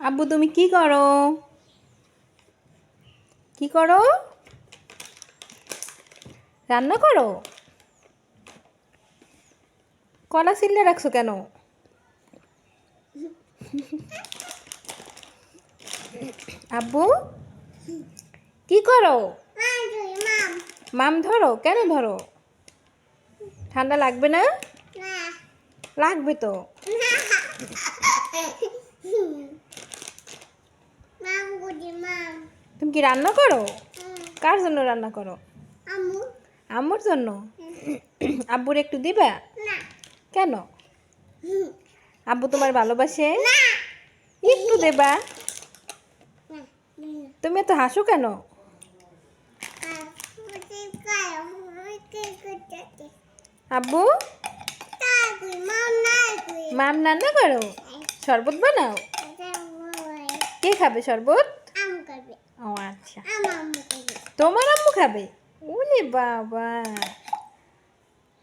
আব্বু তুমি কি করো? কি করো? রান্না করো? কলা ছিলে রাখছো কেন? আব্বু কি করো? মাম ধরো? কেন ধরো? ঠান্ডা লাগবে না? লাগবে তো। তুমি কি রান্না করো? কার জন্য রান্না করো? আম্মুর জন্য। আব্বুর একটু দিবা? কেন? আব্বু তোমার ভালোবাসে? একটু দেবা? তুমি এত হাসো কেন? আব্বু মাম রান্না করো? শরবত বানাও? কে খাবে শরবত? ও আচ্ছা, তোমার আম্মু খাবে? ওরে বাবা।